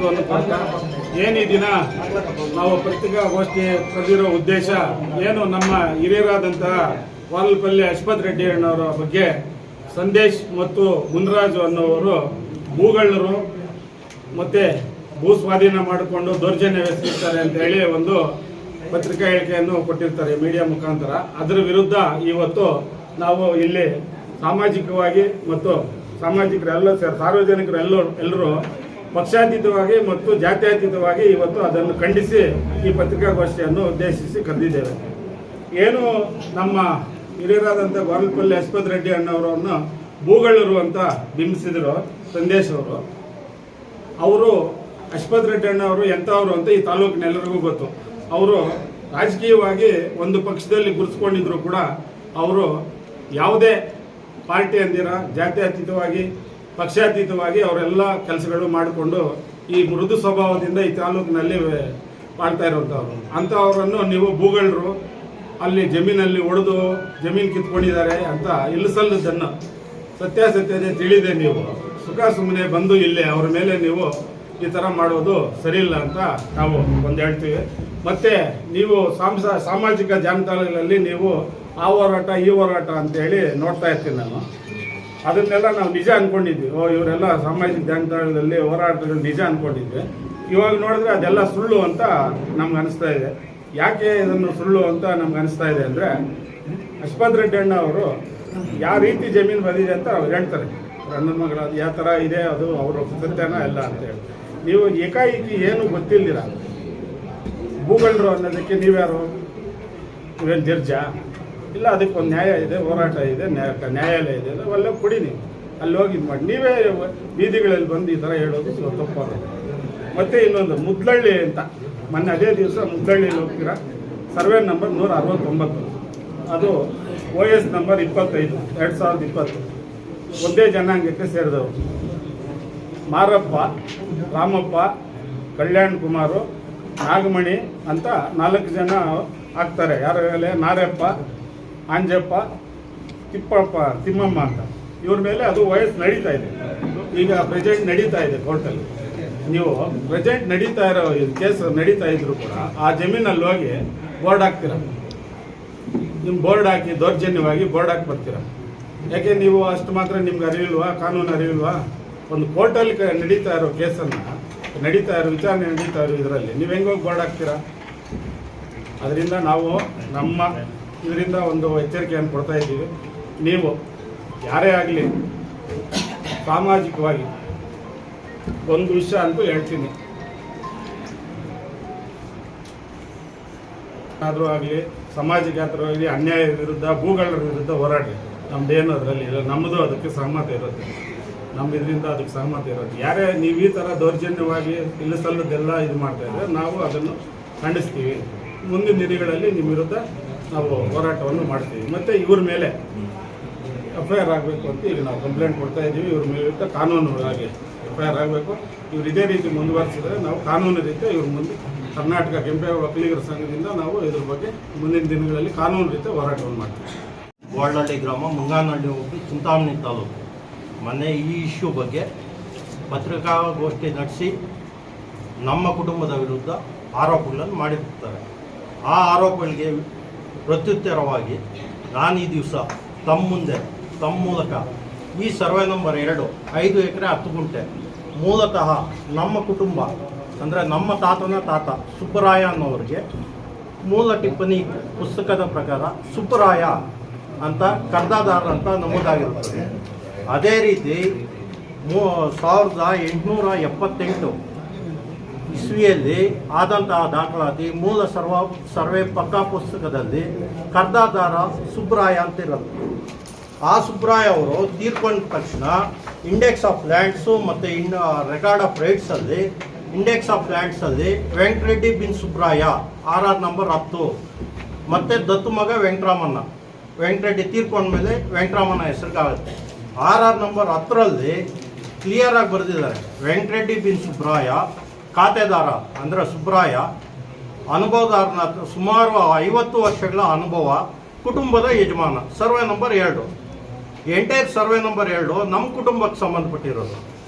ಮಹತ್ವವನ್ನು ಕೊಡ್ತಾ ಏನು ಈ ದಿನ ನಾವು ಪತ್ರಿಕಾಗೋಷ್ಠಿ ಕರೆದಿರೋ ಉದ್ದೇಶ ಏನು ನಮ್ಮ ಹಿರಿಯರಾದಂತಹ ವಾಲಪಲ್ಲಿ ಅಶ್ವಥ್ ರೆಡ್ಡಿ ಅಣ್ಣವರ ಬಗ್ಗೆ ಸಂದೇಶ್ ಮತ್ತು ಮುನ್ರಾಜು ಅನ್ನೋವರು ಭೂಗಳ್ಳರು ಮತ್ತು ಭೂ ಸ್ವಾಧೀನ ಮಾಡಿಕೊಂಡು ದೌರ್ಜನ್ಯವೆಸಗಿರ್ತಾರೆ ಅಂತ ಹೇಳಿ ಒಂದು ಪತ್ರಿಕಾ ಹೇಳಿಕೆಯನ್ನು ಕೊಟ್ಟಿರ್ತಾರೆ ಮೀಡಿಯಾ ಮುಖಾಂತರ. ಅದರ ವಿರುದ್ಧ ಇವತ್ತು ನಾವು ಇಲ್ಲಿ ಸಾಮಾಜಿಕವಾಗಿ ಮತ್ತು ಸಾರ್ವಜನಿಕರು ಎಲ್ಲರೂ ಪಕ್ಷಾತೀತವಾಗಿ ಮತ್ತು ಜಾತ್ಯತೀತವಾಗಿ ಇವತ್ತು ಅದನ್ನು ಖಂಡಿಸಿ ಈ ಪತ್ರಿಕಾಗೋಷ್ಠಿಯನ್ನು ಉದ್ದೇಶಿಸಿ ಕರೆದಿದ್ದೇವೆ. ಏನು ನಮ್ಮ ಹಿರಿಯರಾದಂಥ ವಾಲಪಲ್ಲಿ ಅಶ್ವಥ್ ರೆಡ್ಡಿ ಅಣ್ಣವರನ್ನು ಭೂಗಳ್ಳರು ಅಂತ ಬಿಂಬಿಸಿದರು ಸಂದೇಶ್ ಅವರು ಅಶ್ವಥ್ ರೆಡ್ಡಿ ಅಣ್ಣವರು ಎಂಥವರು ಅಂತ ಈ ತಾಲೂಕಿನೆಲ್ಲರಿಗೂ ಗೊತ್ತು. ಅವರು ರಾಜಕೀಯವಾಗಿ ಒಂದು ಪಕ್ಷದಲ್ಲಿ ಗುರುತಿಸ್ಕೊಂಡಿದ್ರು ಕೂಡ ಅವರು ಯಾವುದೇ ಪಾರ್ಟಿ ಅಂದಿರ ಜಾತ್ಯತೀತವಾಗಿ ಪಕ್ಷಾತೀತವಾಗಿ ಅವರೆಲ್ಲ ಕೆಲಸಗಳು ಮಾಡಿಕೊಂಡು ಈ ಮೃದು ಸ್ವಭಾವದಿಂದ ಈ ತಾಲೂಕಿನಲ್ಲಿ ಮಾಡ್ತಾ ಇರುವಂಥವ್ರು. ಅಂಥವರನ್ನು ನೀವು ಭೂಗಳ್ಳರು ಅಲ್ಲಿ ಜಮೀನಲ್ಲಿ ಹೊಡೆದು ಜಮೀನು ಕಿತ್ಕೊಂಡಿದ್ದಾರೆ ಅಂತ ಇಲ್ಲಿಸಲ್ಲದನ್ನು ಸತ್ಯಾಸತ್ಯತೆ ತಿಳಿದೆ ನೀವು ಸುಖ ಸುಮ್ಮನೆ ಬಂದು ಇಲ್ಲಿ ಅವರ ಮೇಲೆ ನೀವು ಈ ಥರ ಮಾಡೋದು ಸರಿಯಿಲ್ಲ ಅಂತ ನಾವು ಒಂದು ಹೇಳ್ತೀವಿ. ಮತ್ತು ನೀವು ಸಾಮಾಜಿಕ ಜಾಲತಾಣಗಳಲ್ಲಿ ನೀವು ಆ ಹೋರಾಟ ಈ ಹೋರಾಟ ಅಂತೇಳಿ ನೋಡ್ತಾ ಇರ್ತೀನಿ ನಾನು. ಅದನ್ನೆಲ್ಲ ನಾವು ನಿಜ ಅಂದ್ಕೊಂಡಿದ್ವಿ. ಇವರೆಲ್ಲ ಸಾಮಾಜಿಕ ಜಾಲತಾಣದಲ್ಲಿ ಹೋರಾಟಗಳು ನಿಜ ಅಂದ್ಕೊಂಡಿದ್ವಿ. ಇವಾಗ ನೋಡಿದ್ರೆ ಅದೆಲ್ಲ ಸುಳ್ಳು ಅಂತ ನಮ್ಗೆ ಅನಿಸ್ತಾ ಇದೆ. ಯಾಕೆ ಇದನ್ನು ಸುಳ್ಳು ಅಂತ ನಮ್ಗೆ ಅನಿಸ್ತಾ ಇದೆ ಅಂದರೆ ಅಶ್ವಥ್ ರೆಡ್ಡಿ ಅಣ್ಣ ಅವರು ಯಾವ ರೀತಿ ಜಮೀನು ಬಂದಿದೆ ಅಂತ ಅವ್ರು ಹೇಳ್ತಾರೆ. ಅಣ್ಣನ ಮಗಳ ಯಾವ ಥರ ಇದೆ ಅದು ಅವರು ಸತ್ಯನ ಎಲ್ಲ ಅಂತೇಳಿ. ನೀವು ಏಕಾಏಕಿ ಏನು ಗೊತ್ತಿಲ್ದಿರ ಭೂಗಳ್ಳರು ಅನ್ನೋದಕ್ಕೆ ನೀವ್ಯಾರು? ಇವೇನು ಜಡ್ಜ ಇಲ್ಲ, ಅದಕ್ಕೊಂದು ನ್ಯಾಯ ಇದೆ, ಹೋರಾಟ ಇದೆ, ನ್ಯಾಯಾಲಯ ಇದೆ, ಅವೆಲ್ಲ ಕೊಡಿ. ನೀವು ಅಲ್ಲಿ ಹೋಗಿ ಇದು ಮಾಡಿ. ನೀವೇ ಬೀದಿಗಳಲ್ಲಿ ಬಂದು ಈ ಥರ ಹೇಳೋದು ತಪ್ಪಾಗೋದು. ಮತ್ತು ಇನ್ನೊಂದು ಮುದ್ಲಳ್ಳಿ ಅಂತ ಮೊನ್ನೆ ಅದೇ ದಿವಸ ಮುದ್ಲಳ್ಳಿಯಲ್ಲಿ ಹೋಗ್ತೀರಾ, ಸರ್ವೆ ನಂಬರ್ 169, ಅದು OS ನಂಬರ್ 25, 2020, ಒಂದೇ ಜನಾಂಗಕ್ಕೆ ಸೇರಿದವರು. ಮಾರಪ್ಪ, ರಾಮಪ್ಪ, ಕಲ್ಯಾಣ್ ಕುಮಾರು, ನಾಗಮಣಿ ಅಂತ 4 ಜನ ಆಗ್ತಾರೆ. ಯಾರ ನಾರಪ್ಪ, ಆಂಜಪ್ಪ, ತಿಮ್ಮಮ್ಮ ಅಂತ ಇವ್ರ ಮೇಲೆ ಅದು ವಯಸ್ಸು ನಡೀತಾ ಇದೆ. ಈಗ ಪ್ರೆಸೆಂಟ್ ನಡೀತಾ ಇದೆ ಕೋರ್ಟಲ್ಲಿ. ನೀವು ಪ್ರೆಸೆಂಟ್ ನಡೀತಾ ಇರೋ ಕೇಸ್ ನಡೀತಾ ಇದ್ರು ಕೂಡ ಆ ಜಮೀನಲ್ಲಿ ಹೋಗಿ ಬೋರ್ಡ್ ಹಾಕ್ತೀರ. ನಿಮ್ಮ ಬೋರ್ಡ್ ಹಾಕಿ ದೌರ್ಜನ್ಯವಾಗಿ ಬೋರ್ಡ್ ಹಾಕಿ ಬರ್ತೀರ. ಯಾಕೆ ನೀವು ಅಷ್ಟು ಮಾತ್ರ ನಿಮ್ಗೆ ಅರಿವಿಲ್ವಾ? ಕಾನೂನು ಅರಿವಿಲ್ವಾ? ಒಂದು ಕೋರ್ಟಲ್ಲಿ ನಡೀತಾ ಇರೋ ಕೇಸನ್ನು ವಿಚಾರಣೆ ನಡೀತಾ ಇರೋ ಇದರಲ್ಲಿ ನೀವು ಹೆಂಗೋಗಿ ಬೋರ್ಡ್ ಹಾಕ್ತೀರಾ? ಅದರಿಂದ ನಾವು ಇದರಿಂದ ಒಂದು ಎಚ್ಚರಿಕೆಯನ್ನು ಕೊಡ್ತಾ ಇದ್ದೀವಿ. ನೀವು ಯಾರೇ ಆಗಲಿ ಸಾಮಾಜಿಕವಾಗಿ ಒಂದು ವಿಷಯ ಅಂತೂ ಹೇಳ್ತೀನಿ, ಆದರೂ ಆಗಲಿ ಸಮಾಜಗಾತರಾಗಲಿ ಅನ್ಯಾಯ ವಿರುದ್ಧ ಭೂಗಳ್ಳರ ವಿರುದ್ಧ ಹೋರಾಡಿ. ನಮ್ಮದೇನು ಅದರಲ್ಲಿ ಇಲ್ಲ, ನಮ್ಮದು ಅದಕ್ಕೆ ಸಹಮತ ಇರುತ್ತೆ. ನಮ್ಮ ಇದರಿಂದ ಅದಕ್ಕೆ ಸಹಮತ ಇರುತ್ತೆ. ಯಾರೇ ನೀವು ಈ ಥರ ದೌರ್ಜನ್ಯವಾಗಿ ಇಲ್ಲಿಸಲ್ಲದೆಲ್ಲ ಇದು ಮಾಡ್ತಾ ಇದ್ದರೆ ನಾವು ಅದನ್ನು ಖಂಡಿಸ್ತೀವಿ. ಮುಂದಿನ ದಿನಗಳಲ್ಲಿ ನಿಮ್ಮ ವಿರುದ್ಧ ನಾವು ಹೋರಾಟವನ್ನು ಮಾಡ್ತೀವಿ. ಮತ್ತು ಇವ್ರ ಮೇಲೆ FIR ಆಗಬೇಕು ಅಂತ ಈಗ ನಾವು ಕಂಪ್ಲೇಂಟ್ ಕೊಡ್ತಾ ಇದ್ದೀವಿ. ಇವ್ರ ವಿರುದ್ಧ ಕಾನೂನುವಾಗಿ FIR ಆಗಬೇಕು. ಇವ್ರು ಇದೇ ರೀತಿ ಮುಂದುವರಿಸಿದರೆ ನಾವು ಕಾನೂನು ರೀತಿ ಇವ್ರ ಮುಂದೆ ಕರ್ನಾಟಕ ಕೆಂಪೇಗೌಡ ಒಕ್ಕಲಿಗರ ಸಂಘದಿಂದ ನಾವು ಇದ್ರ ಬಗ್ಗೆ ಮುಂದಿನ ದಿನಗಳಲ್ಲಿ ಕಾನೂನು ರೀತಿ ಹೋರಾಟವನ್ನು ಮಾಡ್ತೀವಿ. ಗೋಳನಹಳ್ಳಿ ಗ್ರಾಮ, ಮುಂಗಾನಹಳ್ಳಿ ಹೋಗಿ ಚಿಂತಾಮಣಿ ತಾಲೂಕು. ಮೊನ್ನೆ ಈ ಇಶ್ಯೂ ಬಗ್ಗೆ ಪತ್ರಿಕಾಗೋಷ್ಠಿ ನಡೆಸಿ ನಮ್ಮ ಕುಟುಂಬದ ವಿರುದ್ಧ ಆರೋಪಗಳನ್ನು ಮಾಡಿರ್ತಾರೆ. ಆ ಆರೋಪಗಳಿಗೆ ಪ್ರತ್ಯುತ್ತರವಾಗಿ ನಾನು ಈ ದಿವಸ ತಮ್ಮ ಮೂಲಕ ಈ ಸರ್ವೆ ನಂಬರ್ 2, 5 ಎಕರೆ 10 ಗುಂಟೆ ಮೂಲತಃ ನಮ್ಮ ಕುಟುಂಬ ಅಂದರೆ ನಮ್ಮ ತಾತನ ತಾತ ಸುಬ್ಬರಾಯ ಅನ್ನೋರಿಗೆ ಮೂಲ ಟಿಪ್ಪಣಿ ಪುಸ್ತಕದ ಪ್ರಕಾರ ಸುಬ್ಬರಾಯ ಅಂತ ಕರ್ದಾದಾರ ಅಂತ ನಮೂದಾಗಿರುತ್ತದೆ. ಅದೇ ರೀತಿ 1878 ಇಸ್ವಿಯಲ್ಲಿ ಆದಂತಹ ದಾಖಲಾತಿ ಮೂಲ ಸರ್ವೆ ಪಕ್ಕಾ ಪುಸ್ತಕದಲ್ಲಿ ಕರ್ದಾದಾರ ಸುಬ್ರಾಯ ಅಂತ ಇರೋದು. ಆ ಸುಬ್ರಾಯ ಅವರು ತೀರ್ಕೊಂಡ ತಕ್ಷಣ ಇಂಡೆಕ್ಸ್ ಆಫ್ ಲ್ಯಾಂಡ್ಸು ಮತ್ತು ರೆಕಾರ್ಡ್ ಆಫ್ ರೈಟ್ಸಲ್ಲಿ ಇಂಡೆಕ್ಸ್ ಆಫ್ ಲ್ಯಾಂಡ್ಸಲ್ಲಿ ವೆಂಕಟರೆಡ್ಡಿ ಬಿನ್ ಸುಬ್ರಾಯ RR ನಂಬರ್ 10 ಮತ್ತು ದತ್ತು ಮಗ ವೆಂಕಟರಾಮಣ್ಣ, ವೆಂಕಟರೆಡ್ಡಿ ತೀರ್ಕೊಂಡ್ಮೇಲೆ ವೆಂಕಟರಾಮಣ್ಣ ಹೆಸರಿಗಾಗುತ್ತೆ. RR ನಂಬರ್ 10ರಲ್ಲಿ ಕ್ಲಿಯರಾಗಿ ಬರೆದಿದ್ದಾರೆ, ವೆಂಕಟರೆಡ್ಡಿ ಬಿನ್ ಸುಬ್ರಾಯ ಖಾತೆದಾರ ಅಂದರೆ ಸುಬ್ರಾಯ ಅನುಭವದಾರನ ಸುಮಾರು 50 ವರ್ಷಗಳ ಅನುಭವ, ಕುಟುಂಬದ ಯಜಮಾನ. Survey number 2 entire survey number 2 ನಮ್ಮ ಕುಟುಂಬಕ್ಕೆ ಸಂಬಂಧಪಟ್ಟಿರೋದು.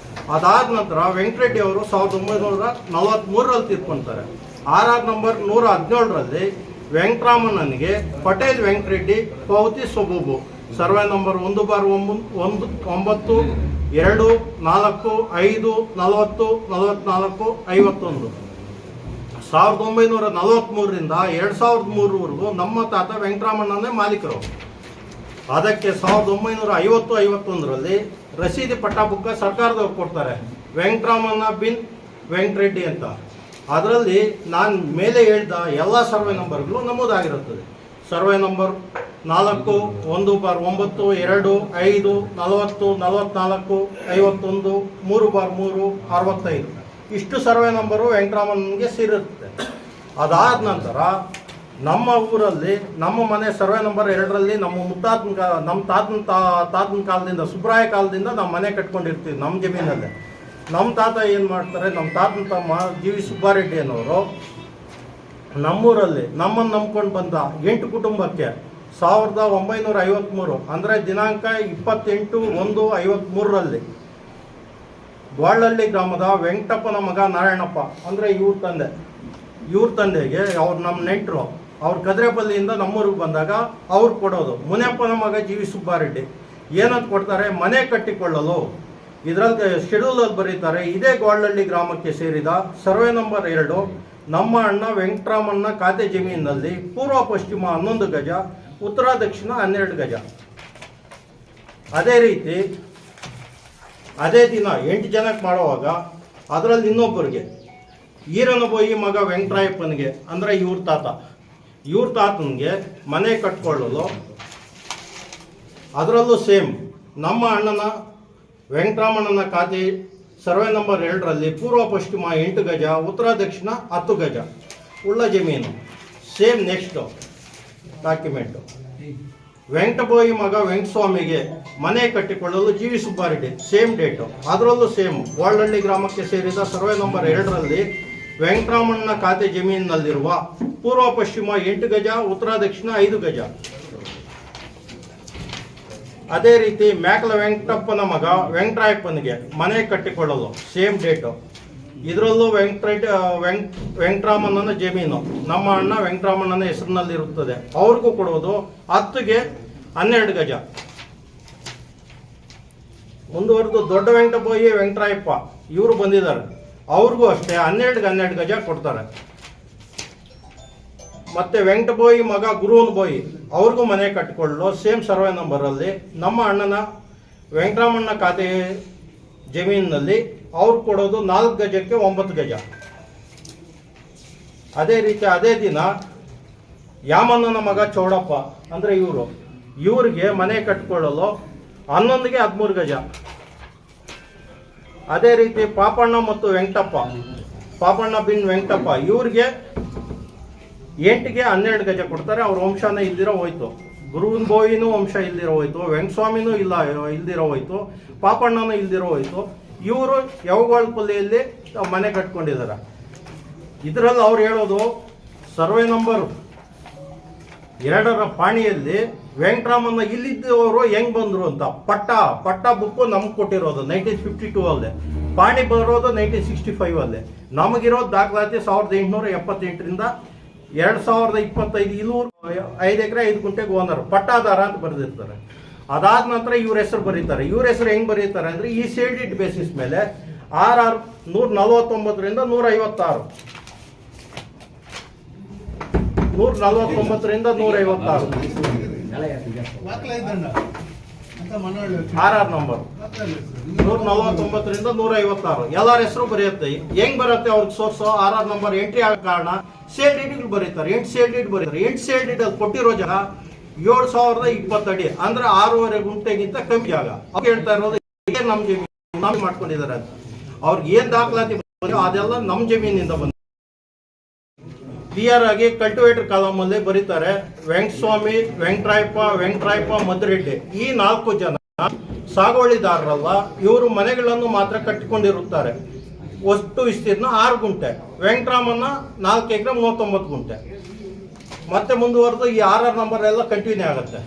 ಅದಾದ ನಂತರ ವೆಂಕಟರೆಡ್ಡಿ ಅವರು 1943ರಲ್ಲಿ ತೀರ್ಕೊಂತಾರೆ. RR ನಂಬರ್ 117ರಲ್ಲಿ ವೆಂಕಟರಾಮಣ್ಣನಿಗೆ ಪಟೇಲ್ ವೆಂಕಟರೆಡ್ಡಿ ಪೌತಿ ಸೊಬೂಬು ಸರ್ವೆ ನಂಬರ್ 1/9 2 4 5 40 44 51 1943ರಿಂದ 2003ವರೆಗೂ ನಮ್ಮ ತಾತ ವೆಂಕಟರಾಮಣ್ಣನೇ ಮಾಲೀಕರು. ಅದಕ್ಕೆ 1950-51ರಲ್ಲಿ ರಸೀದಿ ಪಟ್ಟ ಬುಕ್ಕ ಸರ್ಕಾರದವ್ರು ಕೊಡ್ತಾರೆ, ವೆಂಕಟರಾಮಣ್ಣ ಬಿನ್ ವೆಂಕಟರೆಡ್ಡಿ ಅಂತ. ಅದರಲ್ಲಿ ನಾನು ಮೇಲೆ ಹೇಳಿದ ಎಲ್ಲ ಸರ್ವೆ ನಂಬರ್ಗಳು ನಮೂದಾಗಿರುತ್ತದೆ. ಸರ್ವೆ ನಂಬರ್ 4 1/9 2 5 40 44 51 3/3 65 ಇಷ್ಟು ಸರ್ವೆ ನಂಬರು ವೆಂಕಟರಾಮಣ್ಣನಿಗೆ ಸೇರಿರುತ್ತೆ. ಅದಾದ ನಂತರ ನಮ್ಮ ಊರಲ್ಲಿ ನಮ್ಮ ಮನೆ ಸರ್ವೆ ನಂಬರ್ 2ರಲ್ಲಿ ನಮ್ಮ ತಾತನ ಕಾಲದಿಂದ ಸುಬ್ರಾಯ ಕಾಲದಿಂದ ನಮ್ಮ ಮನೆ ಕಟ್ಕೊಂಡಿರ್ತೀವಿ ನಮ್ಮ ಜಮೀನಲ್ಲೇ. ನಮ್ಮ ತಾತ ಏನು ಮಾಡ್ತಾರೆ, ನಮ್ಮ ತಾತನ ತಮ್ಮ GV ಸುಬ್ಬಾರೆಡ್ಡಿ ಅನ್ನೋರು ನಮ್ಮೂರಲ್ಲಿ ನಮ್ಮನ್ನು ನಂಬ್ಕೊಂಡು ಬಂದ 8 ಕುಟುಂಬಕ್ಕೆ 1953 ಅಂದರೆ ದಿನಾಂಕ 28/1/53ರಲ್ಲಿ ಗ್ವಾಳಹಳ್ಳಿ ಗ್ರಾಮದ ವೆಂಕಟಪ್ಪನ ಮಗ ನಾರಾಯಣಪ್ಪ ಅಂದರೆ ಇವ್ರ ತಂದೆಗೆ ಅವ್ರು ನಮ್ಮ ನೆಂಟರು ಅವ್ರ ಕದ್ರೆಪಲ್ಲಿಯಿಂದ ನಮ್ಮೂರಿಗೆ ಬಂದಾಗ ಅವ್ರು ಕೊಡೋದು. ಮುನಿಯಪ್ಪನ ಮಗ GV ಸುಬ್ಬಾರೆಡ್ಡಿ ಏನಂತ ಕೊಡ್ತಾರೆ, ಮನೆ ಕಟ್ಟಿಕೊಳ್ಳಲು. ಇದರಲ್ಲಿ ಶೆಡ್ಯೂಲಲ್ಲಿ ಬರೀತಾರೆ, ಇದೇ ಗ್ವಾಳಹಳ್ಳಿ ಗ್ರಾಮಕ್ಕೆ ಸೇರಿದ ಸರ್ವೆ ನಂಬರ್ 2 ನಮ್ಮ ಅಣ್ಣ ವೆಂಕಟರಾಮಣ್ಣ ಖಾತೆ ಜಮೀನಿನಲ್ಲಿ ಪೂರ್ವ ಪಶ್ಚಿಮ 11 ಗಜ, ಉತ್ತರ ದಕ್ಷಿಣ 12 ಗಜ. ಅದೇ ರೀತಿ ಅದೇ ದಿನ 8 ಜನಕ್ಕೆ ಮಾಡುವಾಗ ಅದರಲ್ಲಿ ಇನ್ನೊಬ್ಬರಿಗೆ ಈರನಬೋಯಿ ಮಗ ವೆಂಕಟರಾಯಪ್ಪನಿಗೆ ಅಂದರೆ ಇವ್ರ ತಾತನಿಗೆ ಮನೆ ಕಟ್ಕೊಳ್ಳಲು ಅದರಲ್ಲೂ ಸೇಮ್ ನಮ್ಮ ಅಣ್ಣನ ವೆಂಕಟರಾಮಣ್ಣನ ಖಾತೆ ಸರ್ವೆ ನಂಬರ್ 2ರಲ್ಲಿ ಪೂರ್ವ ಪಶ್ಚಿಮ 8 ಗಜ, ಉತ್ತರ ದಕ್ಷಿಣ 10 ಗಜ ಉಳ್ಳ ಜಮೀನು. ಸೇಮ್ ನೆಕ್ಸ್ಟು ಡಾಕ್ಯುಮೆಂಟು ವೆಂಕಟಬೋಯಿ ಮಗ ವೆಂಕಟಸ್ವಾಮಿಗೆ ಮನೆ ಕಟ್ಟಿಕೊಳ್ಳಲು GV ಸುಬ್ಬಾರೆಡ್ಡಿ ಸೇಮ್ ಡೇಟು. ಅದರಲ್ಲೂ ಸೇಮ್ ಗ್ವಾಳಹಳ್ಳಿ ಗ್ರಾಮಕ್ಕೆ ಸೇರಿದ ಸರ್ವೆ ನಂಬರ್ 2ರಲ್ಲಿ ವೆಂಕಟರಾಮಣ್ಣನ ಖಾತೆ ಜಮೀನಿನಲ್ಲಿರುವ ಪೂರ್ವ ಪಶ್ಚಿಮ 8 ಗಜ, ಉತ್ತರ ದಕ್ಷಿಣ 5 ಗಜ. ಅದೇ ರೀತಿ ಮ್ಯಾಕಲ ವೆಂಕಟಪ್ಪನ ಮಗ ವೆಂಕಟರಾಯಪ್ಪನಿಗೆ ಮನೆ ಕಟ್ಟಿಕೊಳ್ಳಲು ಸೇಮ್ ಡೇಟು. ಇದರಲ್ಲೂ ವೆಂಕಟರಾಮಣ್ಣನ ಜಮೀನು ನಮ್ಮ ಅಣ್ಣ ವೆಂಕಟರಾಮಣ್ಣನ ಹೆಸರಿನಲ್ಲಿರುತ್ತದೆ. ಅವ್ರಿಗೂ ಕೊಡೋದು 10ಗೆ 12 ಗಜ. ಮುಂದುವರೆದು ದೊಡ್ಡ ವೆಂಕಟಬೋಯಿ ವೆಂಕಟರಾಯಪ್ಪ ಇವರು ಬಂದಿದ್ದಾರೆ, ಅವ್ರಿಗೂ ಅಷ್ಟೇ 12ಗೆ 12 ಗಜ ಕೊಡ್ತಾರೆ. ಮತ್ತೆ ವೆಂಕಟಬೋಯಿ ಮಗ ಗುರುವನ್ಬೋಯಿ ಅವ್ರಿಗೂ ಮನೆ ಕಟ್ಟಿಕೊಳ್ಳಲು ಸೇಮ್ ಸರ್ವೆ ನಂಬರಲ್ಲಿ ನಮ್ಮ ಅಣ್ಣನ ವೆಂಕಟರಾಮಣ್ಣ ಖಾತೆ ಜಮೀನಿನಲ್ಲಿ ಅವ್ರು ಕೊಡೋದು 4 ಗಜಕ್ಕೆ 9 ಗಜ. ಅದೇ ರೀತಿ ಅದೇ ದಿನ ಯಾಮಣ್ಣನ ಮಗ ಚೌಡಪ್ಪ ಅಂದರೆ ಇವ್ರಿಗೆ ಮನೆ ಕಟ್ಟಿಕೊಳ್ಳಲು 11ಗೆ 13 ಗಜ. ಅದೇ ರೀತಿ ಪಾಪಣ್ಣ ಮತ್ತು ಪಾಪಣ್ಣ ಬಿನ್ ವೆಂಕಟಪ್ಪ ಇವ್ರಿಗೆ 8ಗೆ 12 ಗಜ ಕೊಡ್ತಾರೆ. ಅವ್ರ ವಂಶನೇ ಇಲ್ದಿರೋ ಹೋಯ್ತು. ಗುರುವಿನ ಬೋಯಿನೂ ವಂಶ ಇಲ್ದಿರೋ ಹೋಯ್ತು, ವೆಂಕಟಸ್ವಾಮಿನೂ ಇಲ್ದಿರೋ ಹೋಯ್ತು, ಪಾಪಣ್ಣನೂ ಇಲ್ದಿರೋ ಹೋಯ್ತು. ಇವರು ಯಾವಗಾಳಪಲ್ಲಿಯಲ್ಲಿ ಮನೆ ಕಟ್ಕೊಂಡಿದ್ದಾರೆ. ಇದರಲ್ಲಿ ಅವ್ರು ಹೇಳೋದು ಸರ್ವೆ ನಂಬರ್ 2ರ ಪಾಣಿಯಲ್ಲಿ ವೆಂಕಟರಾಮಣ್ಣ ಇಲ್ಲಿದ್ದವರು ಹೆಂಗ್ ಬಂದ್ರು ಅಂತ ಪಟ್ಟ ಬುಕ್ಕು ನಮ್ಗೆ ಕೊಟ್ಟಿರೋದು 1952 ಅಲ್ಲೇ, ಪಾಣಿ ಬರೋದು 1965 ಅಲ್ಲೇ. ನಮಗಿರೋದು ದಾಖಲಾತಿ 1878ರಿಂದ 2025 ಇಲ್ಲೂರು 5 ಎಕರೆ 5 ಗುಂಟೆಗೆ ಓನರ್ ಪಟ್ಟಾದಾರ ಅಂತ ಬರೆದಿರ್ತಾರೆ. ಅದಾದ ನಂತರ ಇವ್ರ ಹೆಸರು ಬರೀತಾರೆ. ಇವ್ರ ಹೆಸರು ಹೆಂಗ್ ಬರೀತಾರೆ ಅಂದ್ರೆ ಈ ಸೇಲ್ಡಿಟ್ ಬೇಸಿಸ್ ಮೇಲೆ RR 149ರಿಂದ 156 149ರಿಂದ 156 RR ನಂಬರ್ 149ರಿಂದ 156 ಎಲ್ಲರ ಹೆಸರು ಬರೆಯುತ್ತೆ. ಹೆಂಗ್ ಬರುತ್ತೆ ಅವ್ರಿಗೆ ಸೋರ್ಸ್ RR ನಂಬರ್ ಎಂಟ್ರಿ ಆಗ ಕಾರಣ ಸೇಲ್ ಡೀಡ್ ಬರೀತಾರೆ. 8 ಸೇಲ್ ಡೀಡ್ ಬರೀತಾರೆ. 8 ಸೇಲ್ ಡೀಡ್ ಅಲ್ಲಿ ಕೊಟ್ಟಿರೋ ಜಾಗ 7020 ಅಡಿ ಅಂದ್ರೆ 6.5 ಗುಂಟೆಗಿಂತ ಕಮ್ಮಿ ಜಾಗ. ಅವ್ರು ಹೇಳ್ತಾ ಇರೋದು ನಮ್ಮ ಜಮೀನು ಮಾಡ್ಕೊಂಡಿದ್ದಾರೆ ಅಂತ. ಅವ್ರಿಗೆ ಏನ್ ದಾಖಲಾತಿ ಅದೆಲ್ಲ ನಮ್ಮ ಜಮೀನಿಂದ ಬಂದ. ಕ್ಲಿಯರ್ ಆಗಿ ಕಲ್ಟಿವೇಟರ್ ಕಾಲಮ್ ಅಲ್ಲಿ ಬರೀತಾರೆ ವೆಂಕಟಸ್ವಾಮಿ, ವೆಂಕಟರಾಯಪ್ಪ ಮದ್ರೆಡ್ಡಿ ಈ 4 ಜನ ಸಾಗುವಳಿದಾರರಲ್ಲ. ಇವರು ಮನೆಗಳನ್ನು ಮಾತ್ರ ಕಟ್ಟಿಕೊಂಡಿರುತ್ತಾರೆ. ಒಟ್ಟು ವಿಸ್ತೀರ್ಣ 6 ಗುಂಟೆ. ವೆಂಕಟರಾಮಣ್ಣ 4 ಎಕರೆ 39 ಗುಂಟೆ. ಮತ್ತೆ ಮುಂದುವರೆದು ಈ RR ನಂಬರ್ ಎಲ್ಲ ಕಂಟಿನ್ಯೂ ಆಗುತ್ತೆ.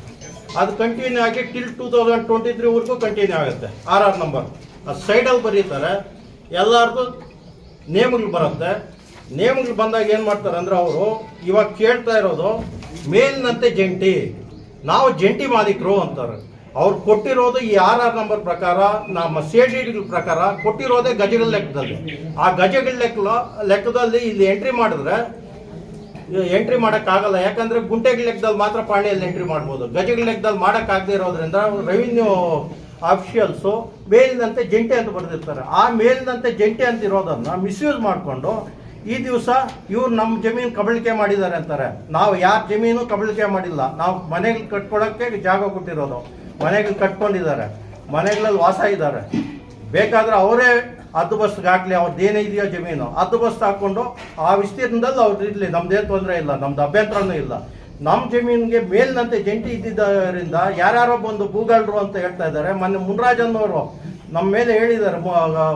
ಅದು ಕಂಟಿನ್ಯೂ ಆಗಿ ಟಿಲ್ 2023 ವರೆಗೂ ಕಂಟಿನ್ಯೂ ಆಗುತ್ತೆ RR ನಂಬರ್. ಅದು ಸೈಡಲ್ಲಿ ಬರೀತಾರೆ, ಎಲ್ಲರಿಗೂ ನೇಮ್ಗಳು ಬರುತ್ತೆ. ನೇಮ್ಗಳು ಬಂದಾಗ ಏನು ಮಾಡ್ತಾರೆ ಅಂದರೆ ಅವರು ಇವಾಗ ಕೇಳ್ತಾ ಇರೋದು ಮೇಲಿನಂತೆ ಜಂಟಿ, ನಾವು ಜಂಟಿ ಮಾಲೀಕರು ಅಂತಾರೆ. ಅವ್ರು ಕೊಟ್ಟಿರೋದು ಈ RR ನಂಬರ್ ಪ್ರಕಾರ, ನಮ್ಮ CDಗಳ ಪ್ರಕಾರ ಕೊಟ್ಟಿರೋದೇ ಗಜಗಳ ಲೆಕ್ಕದಲ್ಲಿ. ಆ ಗಜಗಳ ಲೆಕ್ಕದಲ್ಲಿ ಇಲ್ಲಿ ಎಂಟ್ರಿ ಮಾಡಿದ್ರೆ ಎಂಟ್ರಿ ಮಾಡೋಕ್ಕಾಗಲ್ಲ. ಯಾಕಂದರೆ ಗುಂಟೆಗಳ ಲೆಕ್ಕದಲ್ಲಿ ಮಾತ್ರ ಪಾಣಿಯಲ್ಲಿ ಎಂಟ್ರಿ ಮಾಡ್ಬೋದು. ಗಜಗಳ ಲೆಕ್ಕದಲ್ಲಿ ಮಾಡೋಕ್ಕಾಗದೇ ಇರೋದ್ರಿಂದ ರೆವಿನ್ಯೂ ಆಫಿಷಿಯಲ್ಸು ಮೇಲಿನಂತೆ ಜಂಟಿ ಅಂತ ಬರೆದಿರ್ತಾರೆ. ಆ ಮೇಲಿನಂತೆ ಜಂಟಿ ಅಂತ ಇರೋದನ್ನು ಮಿಸ್ಯೂಸ್ ಮಾಡಿಕೊಂಡು ಈ ದಿವಸ ಇವ್ರು ನಮ್ಮ ಜಮೀನು ಕಬಳಿಕೆ ಮಾಡಿದ್ದಾರೆ ಅಂತಾರೆ. ನಾವು ಯಾರ ಜಮೀನು ಕಬಳಿಕೆ ಮಾಡಿಲ್ಲ, ನಾವು ಮನೆಗಳು ಕಟ್ಕೊಳ್ಳೋಕ್ಕೆ ಜಾಗ ಕೊಟ್ಟಿರೋದು. ಮನೆಗಳು ಕಟ್ಕೊಂಡಿದ್ದಾರೆ, ಮನೆಗಳಲ್ಲಿ ವಾಸ ಇದ್ದಾರೆ. ಬೇಕಾದರೆ ಅವರೇ ಹದ್ದುಬಸ್ತಿಗಾಗಲಿ ಅವ್ರದ್ದು ಏನೇ ಇದೆಯೋ ಜಮೀನು ಹದ್ದುಬಸ್ತು ಹಾಕ್ಕೊಂಡು ಆ ವಿಸ್ತೀರ್ಣದಲ್ಲಿ ಅವ್ರು ಇರಲಿ, ನಮ್ದೇನು ತೊಂದರೆ ಇಲ್ಲ, ನಮ್ದು ಅಭ್ಯಂತರನೂ ಇಲ್ಲ. ನಮ್ಮ ಜಮೀನಿಗೆ ಮೇಲಿನಂತೆ ಜಂಟಿ ಇದ್ದಿದ್ದರಿಂದ ಯಾರ್ಯಾರೋ ಬಂದು ಭೂಗಳ್ರು ಅಂತ ಹೇಳ್ತಾ ಇದ್ದಾರೆ. ಮೊನ್ನೆ ಮುನ್ರಾಜನ್ನವರು ನಮ್ಮ ಮೇಲೆ ಹೇಳಿದ್ದಾರೆ,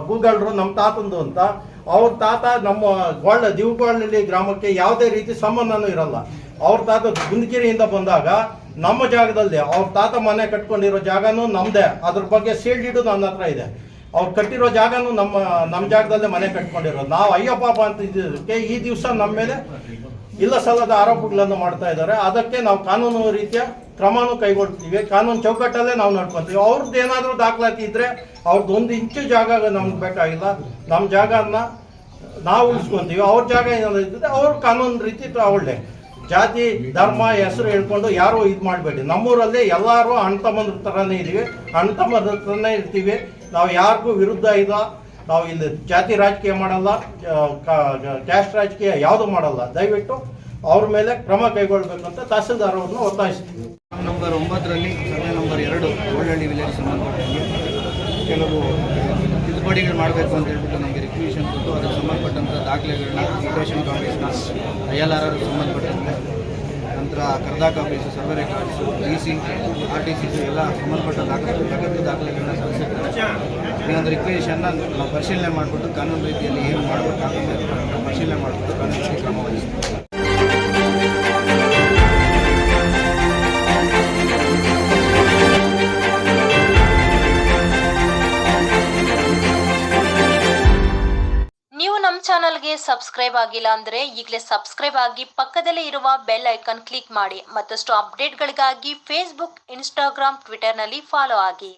ಭೂಗಳ್ರು ನಮ್ಮ ತಾತಂದು ಅಂತ. ಅವ್ರ ತಾತ ನಮ್ಮ ದಿವಗೋಳಲ್ಲಿ ಗ್ರಾಮಕ್ಕೆ ಯಾವುದೇ ರೀತಿ ಸಂಬಂಧನೂ ಇರಲ್ಲ. ಅವ್ರ ತಾತ ಗುಂದಗಿರಿಯಿಂದ ಬಂದಾಗ ನಮ್ಮ ಜಾಗದಲ್ಲಿ ಅವ್ರ ತಾತ ಮನೆ ಕಟ್ಕೊಂಡಿರೋ ಜಾಗನೂ ನಮ್ಮದೇ. ಅದ್ರ ಬಗ್ಗೆ ಸೀಲ್ಡ್ ನನ್ನ ಹತ್ರ ಇದೆ. ಅವ್ರು ಕಟ್ಟಿರೋ ಜಾಗನೂ ನಮ್ಮ ಜಾಗದಲ್ಲೇ ಮನೆ ಕಟ್ಕೊಂಡಿರೋದು. ನಾವು ಅಯ್ಯೋ ಪಾಪ ಅಂತಿದ್ದಕ್ಕೆ ಈ ದಿವಸ ನಮ್ಮ ಮೇಲೆ ಇಲ್ಲ ಸಲ್ಲದ ಆರೋಪಗಳನ್ನು ಮಾಡ್ತಾ ಇದ್ದಾರೆ. ಅದಕ್ಕೆ ನಾವು ಕಾನೂನು ರೀತಿಯ ಕ್ರಮನೂ ಕೈಗೊಳ್ತೀವಿ. ಕಾನೂನು ಚೌಕಟ್ಟಲ್ಲೇ ನಾವು ನಡ್ಕೊತೀವಿ. ಅವ್ರದ್ದು ಏನಾದರೂ ದಾಖಲಾತಿ ಇದ್ದರೆ ಅವ್ರದ್ದು 1 ಇಂಚು ಜಾಗ ನಮ್ಗೆ ಬೇಕಾಗಿಲ್ಲ. ನಮ್ಮ ಜಾಗನ ನಾವು ಉಳಿಸ್ಕೊತೀವಿ. ಅವ್ರ ಜಾಗ ಏನಾದ್ರು ಇದ್ದರೆ ಅವ್ರ ಕಾನೂನು ರೀತಿ ತಗೊಳ್ಳಿ. ಜಾತಿ ಧರ್ಮ ಹೆಸರು ಹೇಳ್ಕೊಂಡು ಯಾರು ಇದು ಮಾಡಬೇಡಿ. ನಮ್ಮೂರಲ್ಲಿ ಎಲ್ಲರೂ ಅಣ್ಣ ತಮ್ಮಂದ್ರ ಥರನೇ ಇದ್ದೀವಿ, ಅಣ್ಣ ತಮ್ಮಂದ್ರ ಥರನೇ ಇರ್ತೀವಿ. ನಾವು ಯಾರಿಗೂ ವಿರುದ್ಧ ಇಲ್ಲ. ನಾವು ಇಲ್ಲಿ ಜಾತಿ ರಾಜಕೀಯ ಮಾಡಲ್ಲ, ಕ್ಯಾಸ್ಟ್ ರಾಜಕೀಯ ಯಾವುದು ಮಾಡಲ್ಲ. ದಯವಿಟ್ಟು ಅವ್ರ ಮೇಲೆ ಕ್ರಮ ಕೈಗೊಳ್ಳಬೇಕು ಅಂತ ತಹಸೀಲ್ದಾರ್ ಅವ್ರನ್ನ ಒತ್ತಾಯಿಸ್ತೀವಿ. ನಂಬರ್ 9ರಲ್ಲಿ ಸರ್ವೆ ನಂಬರ್ 2 ಗೋಲ್ಡಹಳ್ಳಿ ವಿಲೇಜ್ ಸಂಬಂಧಪಟ್ಟಂಗೆ ಕೆಲವು ತಿದ್ದುಪಡಿಗಳು ಮಾಡಬೇಕು ಅಂತ ಹೇಳ್ಬಿಟ್ಟು ನಮಗೆ ರಿಕ್ವಿಷನ್ ಕೊಟ್ಟು ಅದಕ್ಕೆ ಸಂಬಂಧಪಟ್ಟಂಥ ದಾಖಲೆಗಳನ್ನ ಇರಿಗೇಷನ್ ಕಾಂಗ್ರೆಸ್ನ ILRR ಸಂಬಂಧಪಟ್ಟಂತೆ, ನಂತರ ಕರ್ದಾಕ್ ಆಫೀಸು, ಸರ್ವೆ ರೆಕಾರ್ಡ್ಸು, DC, RTCಸು ಎಲ್ಲ ಸಂಬಂಧಪಟ್ಟ ದಾಖಲೆಗಳನ್ನ ಸಲ್ಲಿಸಿದ್ದಾರೆ. ಈ ಒಂದು ರಿಕ್ವೆಷನ್ನ ನಾವು ಪರಿಶೀಲನೆ ಮಾಡಿಬಿಟ್ಟು ಕಾನೂನು ರೀತಿಯಲ್ಲಿ ಏನು ಮಾಡಬೇಕಾಗುತ್ತೆ ಪರಿಶೀಲನೆ ಮಾಡಿಬಿಟ್ಟು ಕಾನೂನು ಕ್ರಮ ವಹಿಸ್ತೀವಿ. ನೀವು ನಮ್ಮ ಚಾನಲ್ಗೆ ಸಬ್ಸ್ಕ್ರೈಬ್ ಆಗಿಲ್ಲ ಅಂದರೆ ಈಗಲೇ ಸಬ್ಸ್ಕ್ರೈಬ್ ಆಗಿ ಪಕ್ಕದಲ್ಲೇ ಇರುವ ಬೆಲ್ ಐಕಾನ್ ಕ್ಲಿಕ್ ಮಾಡಿ. ಮತ್ತಷ್ಟು ಅಪ್ಡೇಟ್ಗಳಿಗಾಗಿ ಫೇಸ್ಬುಕ್, ಇನ್ಸ್ಟಾಗ್ರಾಮ್, ಟ್ವಿಟರ್ನಲ್ಲಿ ಫಾಲೋ ಆಗಿ.